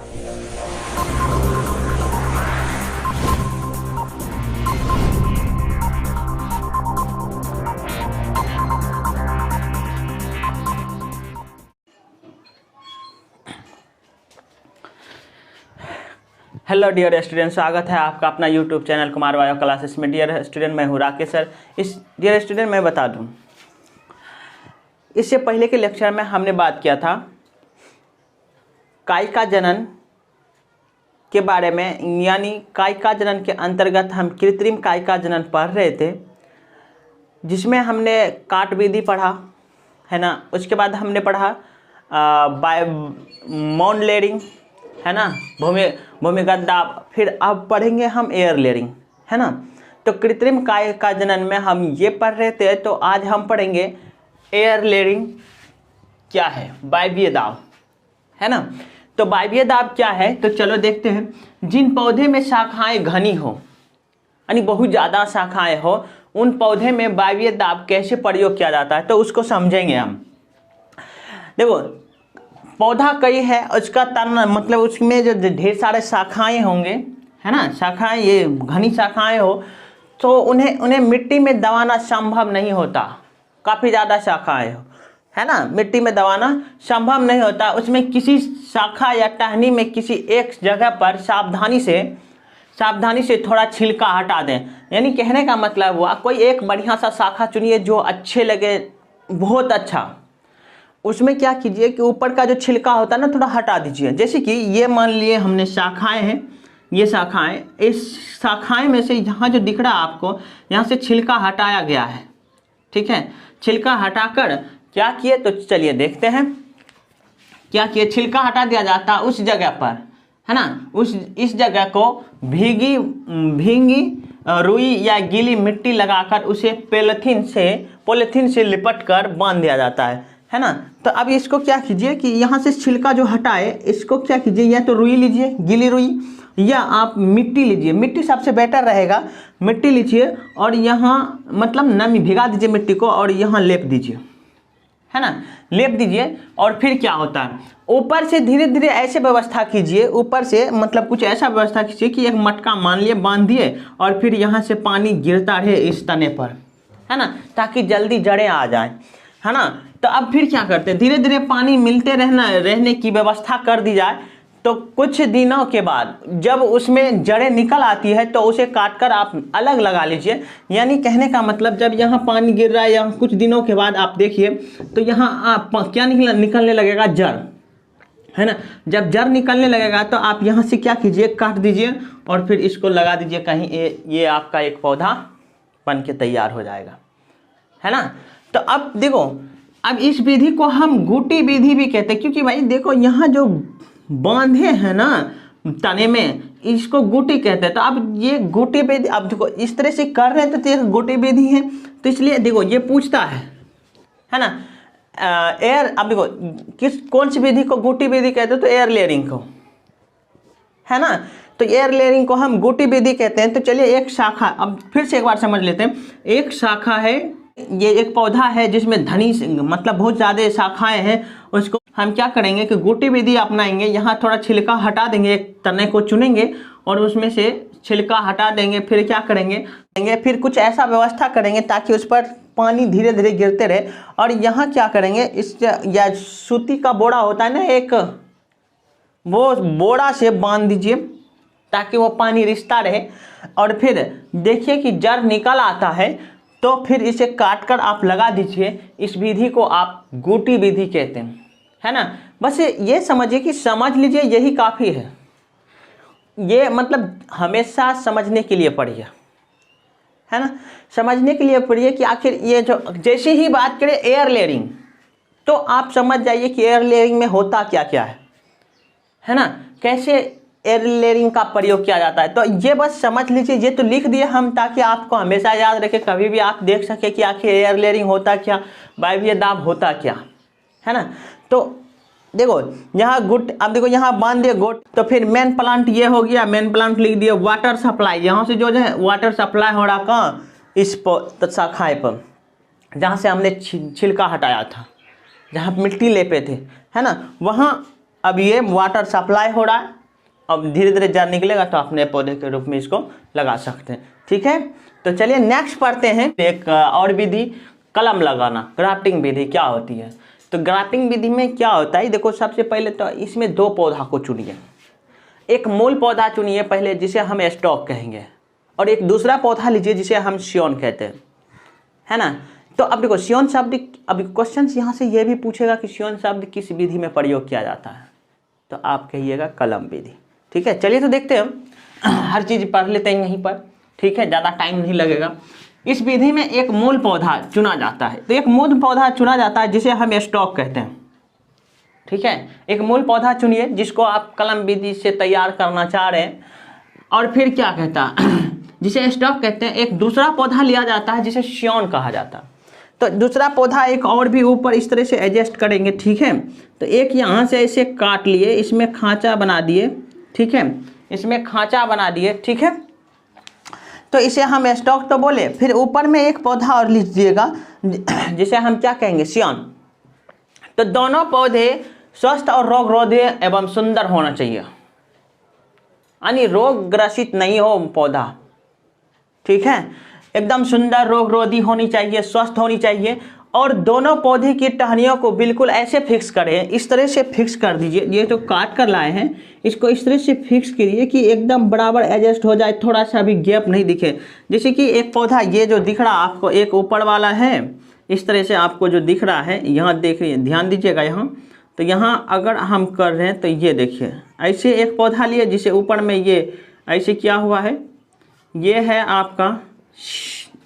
Hello dear student, स्वागत है आपका अपना YouTube channel Kumar bio classes में। डियर स्टूडेंट, मैं हूँ राकेश सर। डियर स्टूडेंट, मैं बता दूँ, इससे पहले के लेक्चर में हमने बात किया था कायिका जनन के बारे में, यानी कायिका जनन के अंतर्गत हम कृत्रिम कायिका जनन पढ़ रहे थे, जिसमें हमने काट विधि पढ़ा है ना। उसके बाद हमने पढ़ा मौन लेयरिंग है ना, भूमिगत दाब। फिर अब पढ़ेंगे हम एयर लेयरिंग है ना। तो कृत्रिम कायिका जनन में हम ये पढ़ रहे थे, तो आज हम पढ़ेंगे एयर लेयरिंग क्या है, वायवीय दाब है ना। तो वायवीय दाब क्या है, तो चलो देखते हैं। जिन पौधे में शाखाएं घनी हो, यानी बहुत ज़्यादा शाखाएं हो, उन पौधे में वायवीय दाब कैसे प्रयोग किया जाता है, तो उसको समझेंगे हम। देखो, पौधा कई है, उसका तना मतलब उसमें जो ढेर सारे शाखाएं होंगे है ना, शाखाएं, ये घनी शाखाएं हो, तो उन्हें मिट्टी में दबाना संभव नहीं होता। काफ़ी ज़्यादा शाखाएं हो है ना, मिट्टी में दबाना संभव नहीं होता। उसमें किसी शाखा या टहनी में किसी एक जगह पर सावधानी से थोड़ा छिलका हटा दें। यानी कहने का मतलब हुआ, कोई एक बढ़िया सा शाखा चुनिए जो अच्छे लगे, बहुत अच्छा। उसमें क्या कीजिए कि ऊपर का जो छिलका होता है ना, थोड़ा हटा दीजिए। जैसे कि ये मान लिए हमने शाखाएं हैं, ये शाखाएं, इस शाखाएं में से यहाँ जो दिख रहा है आपको, यहाँ से छिलका हटाया गया है, ठीक है। छिलका हटाकर क्या किए, तो चलिए देखते हैं क्या किए। छिलका हटा दिया जाता है उस जगह पर है ना, इस जगह को भींगी रुई या गीली मिट्टी लगाकर उसे पॉलीथीन से लिपट कर बांध दिया जाता है ना। तो अब इसको क्या कीजिए कि यहाँ से छिलका जो हटाए, इसको क्या कीजिए, या तो रुई लीजिए, गीली रुई, या आप मिट्टी लीजिए। मिट्टी सबसे बेटर रहेगा। मिट्टी लीजिए और यहाँ मतलब नमी भिगा दीजिए मिट्टी को, और यहाँ लेप दीजिए है ना, लेप दीजिए। और फिर क्या होता है, ऊपर से धीरे धीरे ऐसे व्यवस्था कीजिए, ऊपर से मतलब कुछ ऐसा व्यवस्था कीजिए कि एक मटका मान लिए बांध दिए, और फिर यहाँ से पानी गिरता रहे इस तने पर है ना, ताकि जल्दी जड़ें आ जाए है ना। तो अब फिर क्या करते हैं, धीरे धीरे पानी मिलते रहने की व्यवस्था कर दी जाए। तो कुछ दिनों के बाद जब उसमें जड़ें निकल आती है, तो उसे काटकर आप अलग लगा लीजिए। यानी कहने का मतलब, जब यहाँ पानी गिर रहा है, यहाँ कुछ दिनों के बाद आप देखिए, तो यहाँ आप क्या निकलने लगेगा, जड़ है ना। जब जड़ निकलने लगेगा, तो आप यहाँ से क्या कीजिए, काट दीजिए और फिर इसको लगा दीजिए कहीं। ये आपका एक पौधा बन के तैयार हो जाएगा है ना। तो अब देखो, अब इस विधि को हम गुटी विधि भी कहते हैं, क्योंकि भाई देखो, यहाँ जो बांधे हैं ना तने में, इसको गुटी कहते हैं। तो अब ये गुटी विधि, अब देखो इस तरह से कर रहे हैं, तो ये गुटी विधि है। तो इसलिए देखो, ये पूछता है ना, एयर। अब देखो, कौन सी विधि को गुटी विधि कहते हैं, तो एयर लेयरिंग को है ना। तो एयर लेयरिंग को हम गुटी विधि कहते हैं। तो चलिए, एक शाखा, अब फिर से एक बार समझ लेते हैं। एक शाखा है, ये एक पौधा है जिसमें धनी मतलब बहुत ज़्यादा शाखाएं हैं, उसको हम क्या करेंगे कि गुटी विधि अपनाएंगे। यहाँ थोड़ा छिलका हटा देंगे, एक तने को चुनेंगे और उसमें से छिलका हटा देंगे। फिर क्या करेंगे, फिर कुछ ऐसा व्यवस्था करेंगे ताकि उस पर पानी धीरे धीरे गिरते रहे। और यहाँ क्या करेंगे, इस या सूती का बोरा होता है ना एक, वो बोरा से बांध दीजिए ताकि वो पानी रिसता रहे। और फिर देखिए कि जड़ निकल आता है, तो फिर इसे काटकर आप लगा दीजिए। इस विधि को आप गुटी विधि कहते हैं है ना। बस ये समझिए कि समझ लीजिए, यही काफ़ी है। ये मतलब हमेशा समझने के लिए पढ़िए है ना, समझने के लिए पढ़िए कि आखिर ये जो, जैसे ही बात करें एयर लेयरिंग, तो आप समझ जाइए कि एयर लेयरिंग में होता क्या क्या है ना, कैसे एयर लेयरिंग का प्रयोग किया जाता है। तो ये बस समझ लीजिए, ये तो लिख दिए हम ताकि आपको हमेशा याद रखे, कभी भी आप देख सके कि आखिर एयर लेयरिंग होता क्या, वायवीय दाब होता क्या है ना। तो देखो यहाँ गुट, अब देखो यहाँ बांध दिए गुट, तो फिर मेन प्लांट ये हो गया, मेन प्लांट लिख दिए। वाटर सप्लाई, यहाँ से जो है वाटर सप्लाई हो रहा कहाँ, इस शाखाएँ पर, जहाँ से हमने छिलका हटाया था, जहाँ मिट्टी लेपे थे है ना, वहाँ अब ये वाटर सप्लाई हो रहा है, अब धीरे धीरे जड़ निकलेगा तो अपने पौधे के रूप में इसको लगा सकते हैं। ठीक है, तो चलिए नेक्स्ट पढ़ते हैं एक और विधि, कलम लगाना, ग्राफ्टिंग विधि क्या होती है। तो ग्राफ्टिंग विधि में क्या होता है, देखो सबसे पहले तो इसमें 2 पौधा को चुनिए। एक मूल पौधा चुनिए पहले जिसे हम स्टॉक कहेंगे, और एक दूसरा पौधा लीजिए जिसे हम सियोन कहते हैं, है ना। तो अब देखो सियोन शब्द, अब क्वेश्चन यहाँ से ये भी पूछेगा कि सियोन शब्द किस विधि में प्रयोग किया जाता है, तो आप कहिएगा कलम विधि। ठीक है, चलिए तो देखते हैं हम हर चीज़ पढ़ लेते हैं यहीं पर। ठीक है, ज़्यादा टाइम नहीं लगेगा। इस विधि में एक मूल पौधा चुना जाता है, तो एक मूल पौधा चुना जाता है जिसे हम स्टॉक कहते हैं। ठीक है, एक मूल पौधा चुनिए जिसको आप कलम विधि से तैयार करना चाह रहे हैं, और फिर क्या कहता है जिसे स्टॉक कहते हैं। एक दूसरा पौधा लिया जाता है जिसे सियोन कहा जाता है। तो दूसरा पौधा एक और भी ऊपर इस तरह से एडजस्ट करेंगे। ठीक है, तो एक यहाँ से ऐसे काट लिए, इसमें खांचा बना दिए। ठीक है, इसमें खांचा बना दिए। ठीक है, तो इसे हम स्टॉक तो बोले, फिर ऊपर में एक पौधा और लीजिएगा जिसे हम क्या कहेंगे, सियोन। तो दोनों पौधे स्वस्थ और रोग रोधी एवं सुंदर होना चाहिए, यानी रोग ग्रसित नहीं हो पौधा। ठीक है, एकदम सुंदर, रोग रोधी होनी चाहिए, स्वस्थ होनी चाहिए। और दोनों पौधे की टहनियों को बिल्कुल ऐसे फिक्स करें, इस तरह से फिक्स कर दीजिए। ये जो काट कर लाए हैं इसको इस तरह से फिक्स करिए कि एकदम बराबर एडजस्ट हो जाए, थोड़ा सा भी गैप नहीं दिखे। जैसे कि एक पौधा ये जो दिख रहा आपको, एक ऊपर वाला है, इस तरह से आपको जो दिख रहा है, यहाँ देखिए, ध्यान दीजिएगा यहाँ। तो यहाँ अगर हम कर रहे हैं तो ये देखिए, ऐसे एक पौधा लिए जिसे ऊपर में ये ऐसे क्या हुआ है, ये है आपका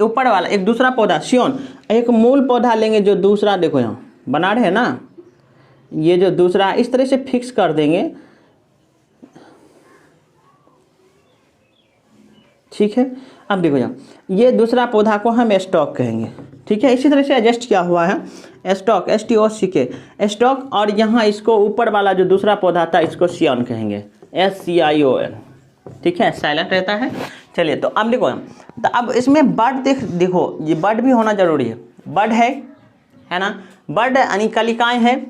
ऊपर वाला। एक दूसरा पौधा सियोन, एक मूल पौधा लेंगे जो दूसरा, देखो यहाँ बना रहे हैं ना, ये जो दूसरा इस तरह से फिक्स कर देंगे। ठीक है, अब देखो यहाँ ये दूसरा पौधा को हम स्टॉक कहेंगे। ठीक है, इसी तरह से एडजस्ट किया हुआ है स्टॉक, STOCK स्टॉक। और यहाँ इसको ऊपर वाला जो दूसरा पौधा था इसको सियोन कहेंगे, SCION। ठीक है, साइलेंट रहता है। चलिए, तो अब देखो, तो अब इसमें बड देखो ये बड भी होना जरूरी है। बड है ना, बड यानी कलिकाएँ हैं।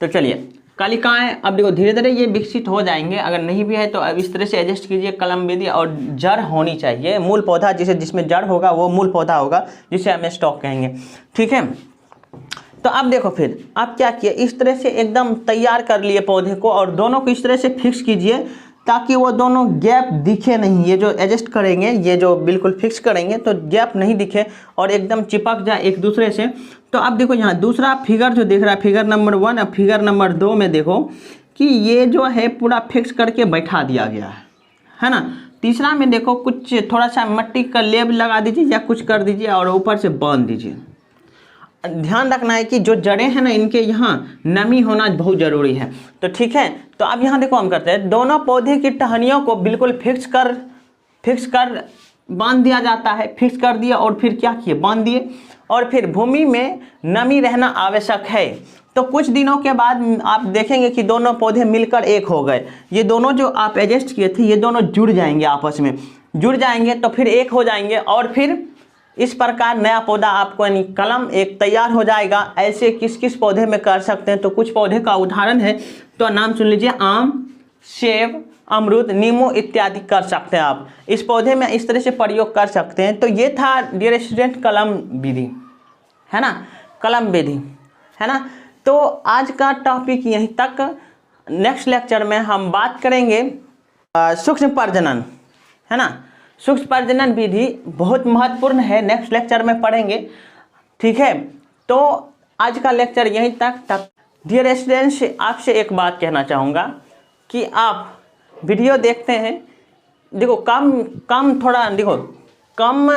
तो चलिए कलिकाएँ, अब देखो धीरे धीरे ये विकसित हो जाएंगे। अगर नहीं भी है तो अब इस तरह से एडजस्ट कीजिए कलम विधि। और जड़ होनी चाहिए, मूल पौधा जिसमें जड़ होगा वो मूल पौधा होगा जिसे हम स्टॉक कहेंगे। ठीक है, तो अब देखो फिर आप क्या किए, इस तरह से एकदम तैयार कर लिए पौधे को, और दोनों को इस तरह से फिक्स कीजिए ताकि वो दोनों गैप दिखे नहीं। ये जो एडजस्ट करेंगे, ये जो बिल्कुल फिक्स करेंगे तो गैप नहीं दिखे और एकदम चिपक जाए एक दूसरे से। तो अब देखो यहाँ दूसरा फिगर जो दिख रहा है, फिगर नंबर 1, अब फिगर नंबर 2 में देखो कि ये जो है पूरा फिक्स करके बैठा दिया गया है ना। तीसरा में देखो कुछ थोड़ा सा मिट्टी का लेप लगा दीजिए या कुछ कर दीजिए और ऊपर से बांध दीजिए। ध्यान रखना है कि जो जड़ें हैं ना, इनके यहाँ नमी होना बहुत ज़रूरी है। तो ठीक है, तो अब यहाँ देखो हम करते हैं, दोनों पौधे की टहनियों को बिल्कुल फिक्स कर बांध दिया जाता है। फिक्स कर दिया और फिर क्या किए, बांध दिए। और फिर भूमि में नमी रहना आवश्यक है। तो कुछ दिनों के बाद आप देखेंगे कि दोनों पौधे मिलकर एक हो गए। ये दोनों जो आप एडजस्ट किए थे, ये दोनों जुड़ जाएंगे, आपस में जुड़ जाएंगे तो फिर एक हो जाएंगे। और फिर इस प्रकार नया पौधा आपको यानी कलम एक तैयार हो जाएगा। ऐसे किस किस पौधे में कर सकते हैं, तो कुछ पौधे का उदाहरण है, तो नाम सुन लीजिए, आम, सेब, अमरूद, नींबू इत्यादि कर सकते हैं आप। इस पौधे में इस तरह से प्रयोग कर सकते हैं। तो ये था डियर स्टूडेंट कलम विधि, है ना, कलम विधि, है ना। तो आज का टॉपिक यहीं तक। नेक्स्ट लेक्चर में हम बात करेंगे सूक्ष्म प्रजनन, है ना। सूक्ष्म प्रजनन विधि बहुत महत्वपूर्ण है, नेक्स्ट लेक्चर में पढ़ेंगे। ठीक है, तो आज का लेक्चर यहीं तक। डियर स्टूडेंट्स, आपसे एक बात कहना चाहूँगा कि आप वीडियो देखते हैं, देखो कम थोड़ा देखो कम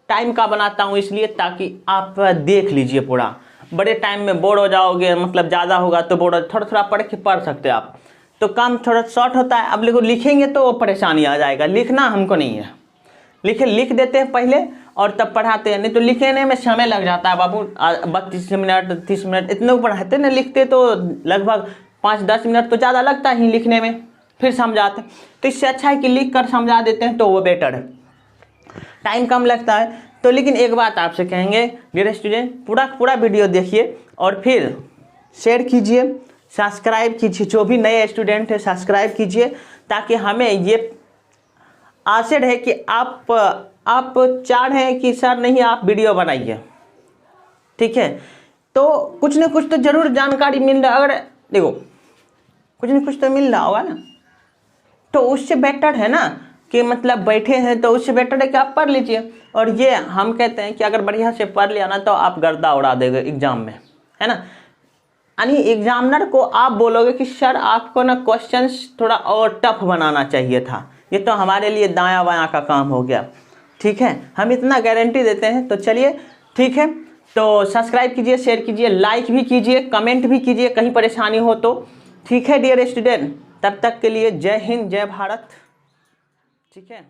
टाइम का बनाता हूँ इसलिए ताकि आप देख लीजिए पूरा। बड़े टाइम में बोर हो जाओगे, मतलब ज़्यादा होगा तो बोर, थोड़ा थोड़ा पढ़ सकते हैं आप। तो काम थोड़ा शॉर्ट होता है। अब लिखेंगे तो परेशानी आ जाएगा, लिखना हमको नहीं है। लिख देते हैं पहले और तब पढ़ाते हैं, नहीं तो लिखने में समय लग जाता है बाबू। 32 मिनट 30 मिनट इतने पढ़ाते ना, लिखते तो लगभग 5-10 मिनट तो ज़्यादा लगता ही लिखने में, फिर समझाते। तो इससे अच्छा है कि लिख कर समझा देते हैं तो वो बेटर है, टाइम कम लगता है। तो लेकिन एक बात आपसे कहेंगे डियर स्टूडेंट, पूरा वीडियो देखिए और फिर शेयर कीजिए, सब्सक्राइब कीजिए, जो भी नए स्टूडेंट है सब्सक्राइब कीजिए, ताकि हमें ये आशा रहे कि आप चाह रहे हैं कि सर नहीं आप वीडियो बनाइए, ठीक है। तो कुछ न कुछ तो ज़रूर जानकारी मिल रहा, अगर देखो कुछ न कुछ तो मिल रहा होगा ना, तो उससे बेटर है ना कि मतलब बैठे हैं, तो उससे बेटर है कि आप पढ़ लीजिए। और ये हम कहते हैं कि अगर बढ़िया से पढ़ लिया ना तो आप गर्दा उड़ा देंगे एग्जाम में, है ना। यानी एग्जामिनर को आप बोलोगे कि सर आपको ना क्वेश्चंस थोड़ा और टफ बनाना चाहिए था, ये तो हमारे लिए दायां बायां का काम हो गया, ठीक है। हम इतना गारंटी देते हैं। तो चलिए ठीक है, तो सब्सक्राइब कीजिए, शेयर कीजिए, लाइक भी कीजिए, कमेंट भी कीजिए कहीं परेशानी हो तो, ठीक है डियर स्टूडेंट। तब तक के लिए जय हिंद, जय भारत, ठीक है।